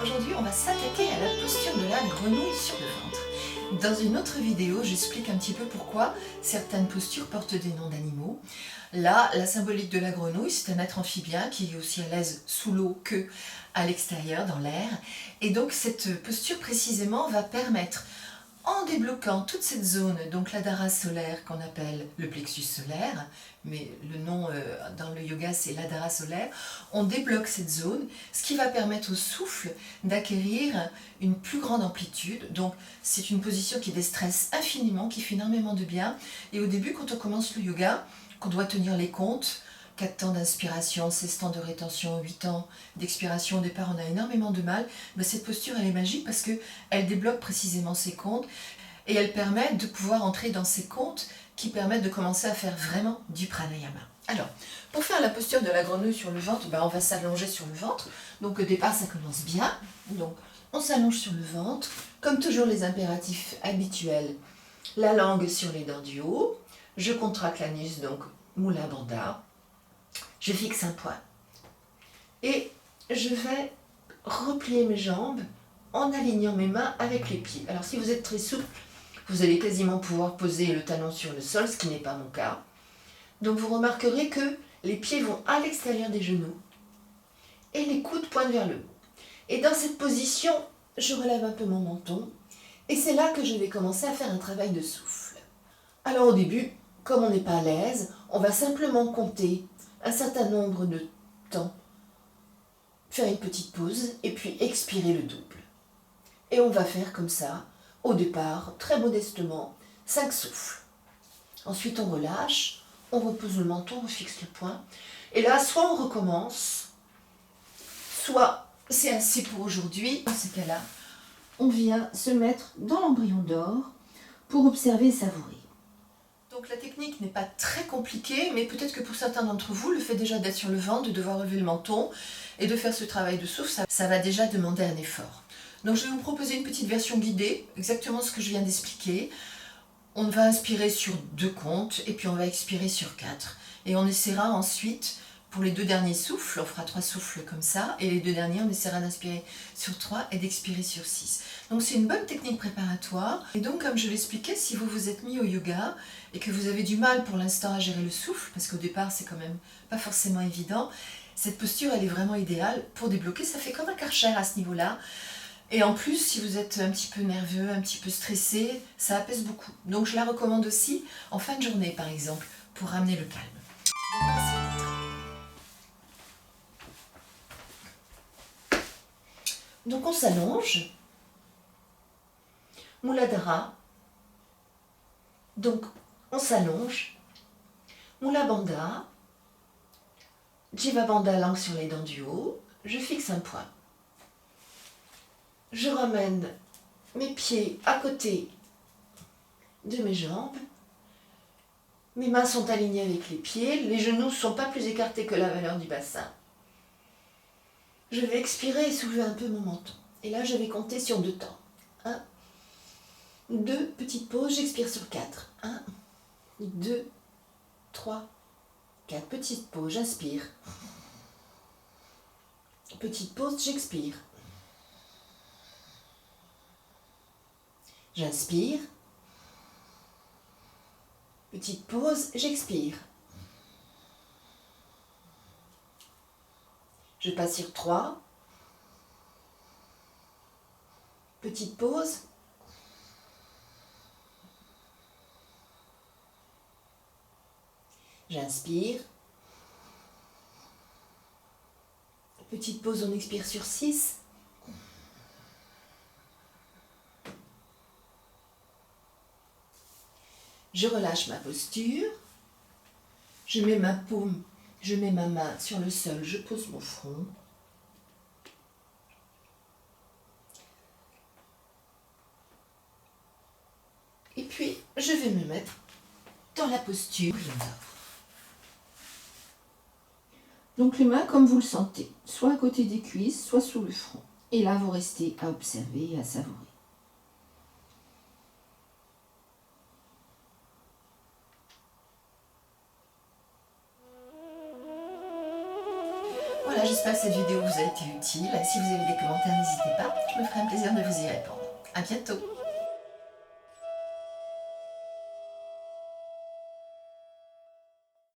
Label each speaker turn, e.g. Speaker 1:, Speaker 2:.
Speaker 1: Aujourd'hui, on va s'attaquer à la posture de la grenouille sur le ventre. Dans une autre vidéo, j'explique un petit peu pourquoi certaines postures portent des noms d'animaux. Là, la symbolique de la grenouille, c'est un être amphibien qui est aussi à l'aise sous l'eau que à l'extérieur, dans l'air. Et donc cette posture précisément va permettre, en débloquant toute cette zone, donc l'adhara solaire qu'on appelle le plexus solaire, mais le nom dans le yoga c'est l'adhara solaire, on débloque cette zone, ce qui va permettre au souffle d'acquérir une plus grande amplitude. Donc c'est une position qui déstresse infiniment, qui fait énormément de bien. Et au début, quand on commence le yoga, qu'on doit tenir les comptes, 4 temps d'inspiration, 16 temps de rétention, 8 temps d'expiration, au départ on a énormément de mal, mais cette posture elle est magique parce qu'elle débloque précisément ces comptes et elle permet de pouvoir entrer dans ces comptes qui permettent de commencer à faire vraiment du pranayama. Alors, pour faire la posture de la grenouille sur le ventre, on va s'allonger sur le ventre. Donc au départ ça commence bien, donc on s'allonge sur le ventre, comme toujours les impératifs habituels, la langue sur les dents du haut, je contracte l'anus, donc Mula Bandha. Je fixe un point et je vais replier mes jambes en alignant mes mains avec les pieds. Alors si vous êtes très souple, vous allez quasiment pouvoir poser le talon sur le sol, ce qui n'est pas mon cas. Donc vous remarquerez que les pieds vont à l'extérieur des genoux et les coudes pointent vers le haut. Et dans cette position, je relève un peu mon menton et c'est là que je vais commencer à faire un travail de souffle. Alors au début, comme on n'est pas à l'aise, on va simplement compter un certain nombre de temps, faire une petite pause et puis expirer le double. Et on va faire comme ça, au départ, très modestement, 5 souffles. Ensuite on relâche, on repose le menton, on fixe le poing. Et là, soit on recommence, soit c'est assez pour aujourd'hui. Dans ce cas-là, on vient se mettre dans l'embryon d'or pour observer et savourer. Donc la technique n'est pas très compliquée, mais peut-être que pour certains d'entre vous, le fait déjà d'être sur le ventre, de devoir relever le menton et de faire ce travail de souffle, ça va déjà demander un effort. Donc je vais vous proposer une petite version guidée, exactement ce que je viens d'expliquer. On va inspirer sur 2 comptes et puis on va expirer sur 4. Et on essaiera ensuite, pour les 2 derniers souffles, on fera 3 souffles comme ça, et les 2 derniers, on essaiera d'inspirer sur 3 et d'expirer sur 6. Donc c'est une bonne technique préparatoire. Et donc comme je l'expliquais, si vous vous êtes mis au yoga et que vous avez du mal pour l'instant à gérer le souffle, parce qu'au départ c'est quand même pas forcément évident, cette posture elle est vraiment idéale pour débloquer, ça fait comme un karcher à ce niveau-là. Et en plus, si vous êtes un petit peu nerveux, un petit peu stressé, ça apaise beaucoup. Donc je la recommande aussi en fin de journée par exemple, pour ramener le calme. Donc on s'allonge, Muladhara, donc on s'allonge, Mula Bandha, Jiva Bandha, langue sur les dents du haut, je fixe un point. Je ramène mes pieds à côté de mes jambes, mes mains sont alignées avec les pieds, les genoux ne sont pas plus écartés que la valeur du bassin. Je vais expirer et soulever un peu mon menton. Et là, je vais compter sur 2 temps. 1, 2, petite pause, j'expire sur 4. 1, 2, 3, 4. Petite pause, j'inspire. Petite pause, j'expire. J'inspire. Petite pause, j'expire. Je passe sur 3. Petite pause. J'inspire. Petite pause, on expire sur 6. Je relâche ma posture. Je mets ma paume, je mets ma main sur le sol, je pose mon front. Et puis, je vais me mettre dans la posture. Donc les mains comme vous le sentez, soit à côté des cuisses, soit sous le front. Et là, vous restez à observer et à savourer. Voilà, j'espère que cette vidéo vous a été utile. Si vous avez des commentaires, n'hésitez je me ferai un plaisir de vous y répondre. À bientôt!